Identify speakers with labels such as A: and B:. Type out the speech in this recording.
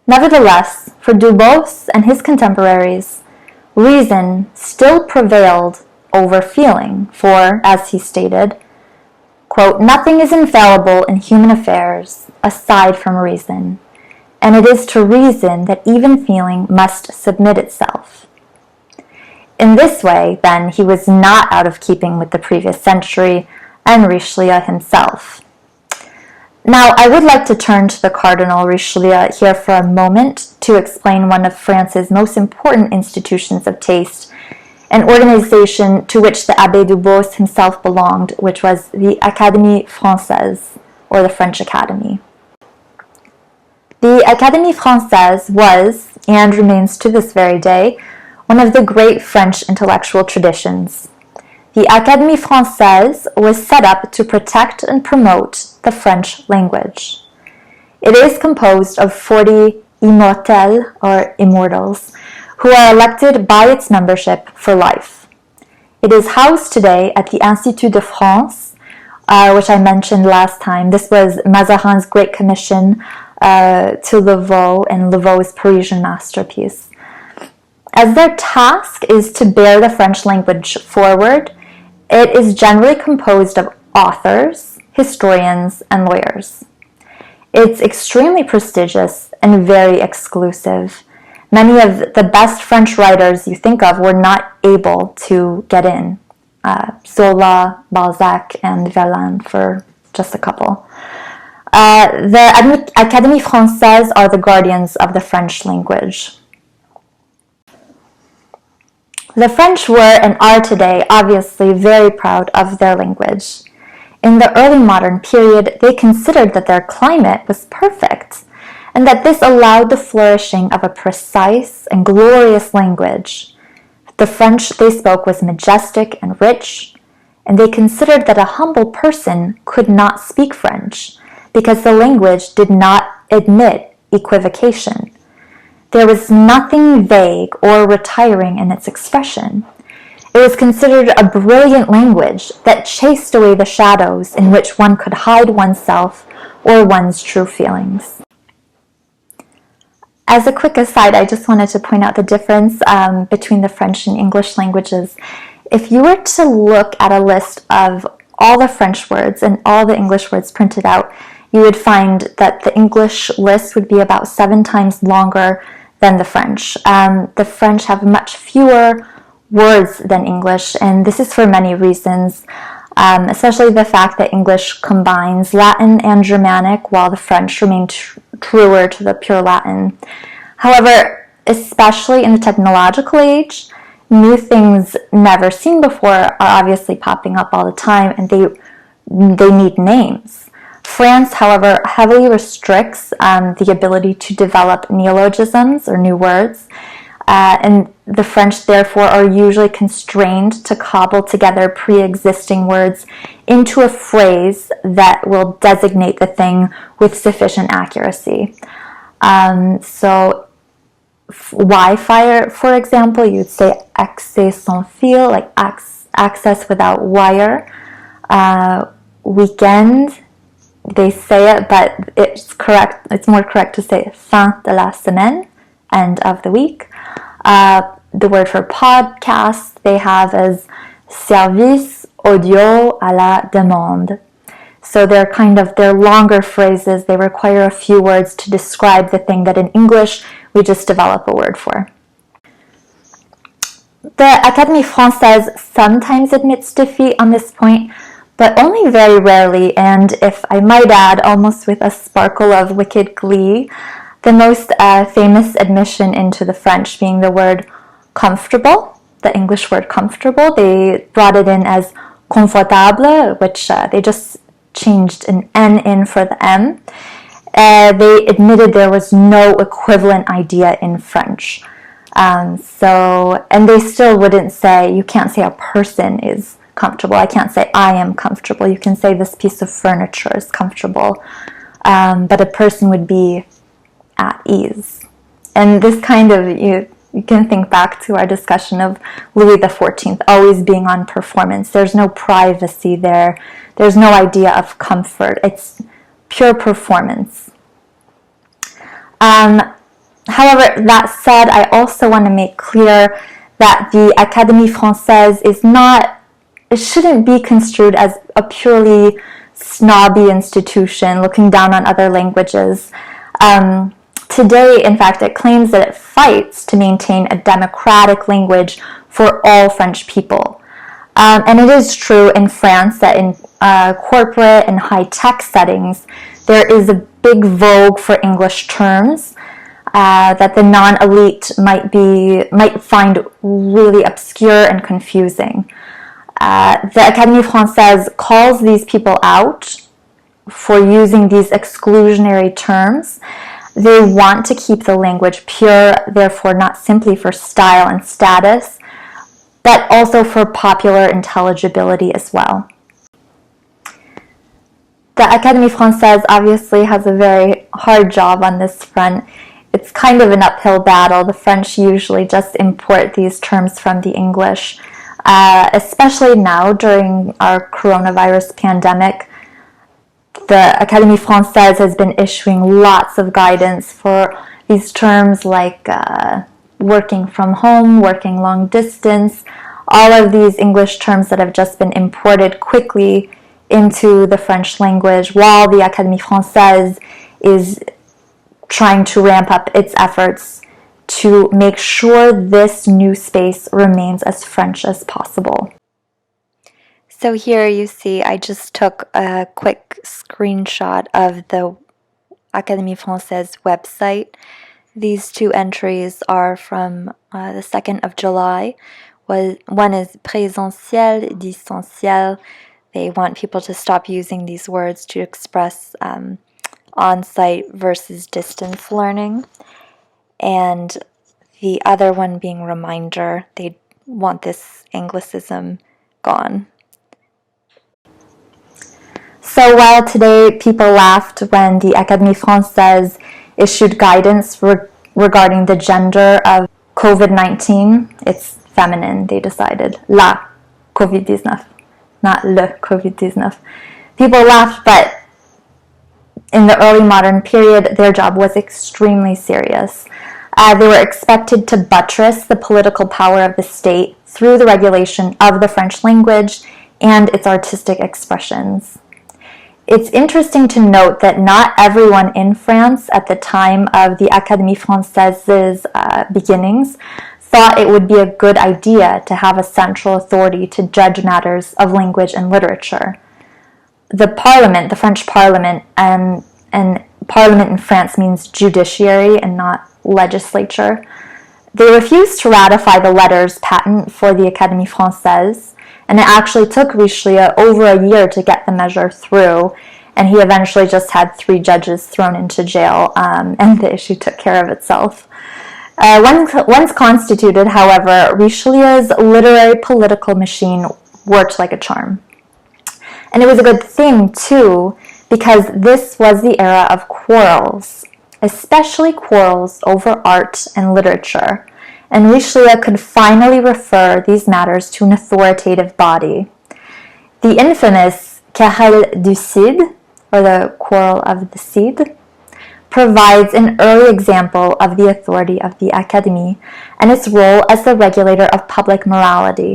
A: Nevertheless, for Dubos and his contemporaries, reason still prevailed over feeling, for, as he stated, quote, "Nothing is infallible in human affairs aside from reason, and it is to reason that even feeling must submit itself." In this way, then, he was not out of keeping with the previous century and Richelieu himself. Now, I would like to turn to the Cardinal Richelieu here for a moment to explain one of France's most important institutions of taste, an organization to which the Abbé Dubos himself belonged, which was the Académie Française, or the French Academy. The Académie Française was, and remains to this very day, one of the great French intellectual traditions. The Académie Française was set up to protect and promote the French language. It is composed of 40 immortels, or immortals, who are elected by its membership for life. It is housed today at the Institut de France, which I mentioned last time. This was Mazarin's Great Commission to Laveau and Laveau's Parisian masterpiece. As their task is to bear the French language forward, it is generally composed of authors, historians, and lawyers. It's extremely prestigious and very exclusive. Many of the best French writers you think of were not able to get in. Zola, Balzac, and Verlaine, for just a couple. The Académie Française are the guardians of the French language. The French were and are today obviously very proud of their language. In the early modern period, they considered that their climate was perfect, and that this allowed the flourishing of a precise and glorious language. The French they spoke was majestic and rich, and they considered that a humble person could not speak French, because the language did not admit equivocation. There was nothing vague or retiring in its expression. It was considered a brilliant language that chased away the shadows in which one could hide oneself or one's true feelings. As a quick aside, I just wanted to point out the difference between the French and English languages. If you were to look at a list of all the French words and all the English words printed out, you would find that the English list would be about 7 times longer than the French. The French have much fewer words than English, and this is for many reasons, especially the fact that English combines Latin and Germanic, while the French remain truer to the pure Latin. However, especially in the technological age, new things never seen before are obviously popping up all the time, and they need names. France, however, heavily restricts the ability to develop neologisms or new words, and the French therefore are usually constrained to cobble together pre-existing words into a phrase that will designate the thing with sufficient accuracy. So Wi-Fi, for example, you'd say accès sans fil, like access without wire. Weekend, they say it, but it's correct. It's more correct to say fin de la semaine, end of the week. The word for podcast they have is service audio à la demande. So they're longer phrases. They require a few words to describe the thing that in English we just develop a word for. The Académie Française sometimes admits defeat on this point, but only very rarely, and if I might add, almost with a sparkle of wicked glee, the most famous admission into the French being the word comfortable, the English word comfortable. They brought it in as confortable, which they just changed an N in for the M. They admitted there was no equivalent idea in French. And they still wouldn't say, you can't say a person is comfortable. I can't say I am comfortable. You can say this piece of furniture is comfortable. But a person would be at ease. And this kind of, you can think back to our discussion of Louis XIV always being on performance. There's no privacy there. There's no idea of comfort. It's pure performance. However, that said, I also want to make clear that the Académie Française it shouldn't be construed as a purely snobby institution looking down on other languages. Today, in fact, it claims that it fights to maintain a democratic language for all French people. And it is true in France that in corporate and high-tech settings, there is a big vogue for English terms that the non-elite might find really obscure and confusing. The Académie Française calls these people out for using these exclusionary terms. They want to keep the language pure, therefore not simply for style and status, but also for popular intelligibility as well. The Académie Française obviously has a very hard job on this front. It's kind of an uphill battle. The French usually just import these terms from the English, especially now during our coronavirus pandemic. The Académie Française has been issuing lots of guidance for these terms like working from home, working long distance, all of these English terms that have just been imported quickly into the French language, while the Académie Française is trying to ramp up its efforts to make sure this new space remains as French as possible. So here you see I just took a quick screenshot of the Académie Française website. These two entries are from the 2nd of July. One is présentiel, distanciel. They want people to stop using these words to express on-site versus distance learning. And the other one being reminder. They want this Anglicism gone. So while today people laughed when the Académie Française issued guidance regarding the gender of COVID-19, it's feminine, they decided. La COVID-19, not le COVID-19. People laughed, but in the early modern period, their job was extremely serious. They were expected to buttress the political power of the state through the regulation of the French language and its artistic expressions. It's interesting to note that not everyone in France at the time of the Académie Française's beginnings thought it would be a good idea to have a central authority to judge matters of language and literature. The Parliament, the French Parliament, and Parliament in France means judiciary and not legislature. They refused to ratify the letters patent for the Académie Française, and it actually took Richelieu over a year to get the measure through, and he eventually just had 3 judges thrown into jail, and the issue took care of itself. Once constituted, however, Richelieu's literary political machine worked like a charm. And it was a good thing, too, because this was the era of quarrels, especially quarrels over art and literature, and Richelieu could finally refer these matters to an authoritative body. The infamous Querelle du Cid, or the Quarrel of the Cid, provides an early example of the authority of the Académie and its role as the regulator of public morality.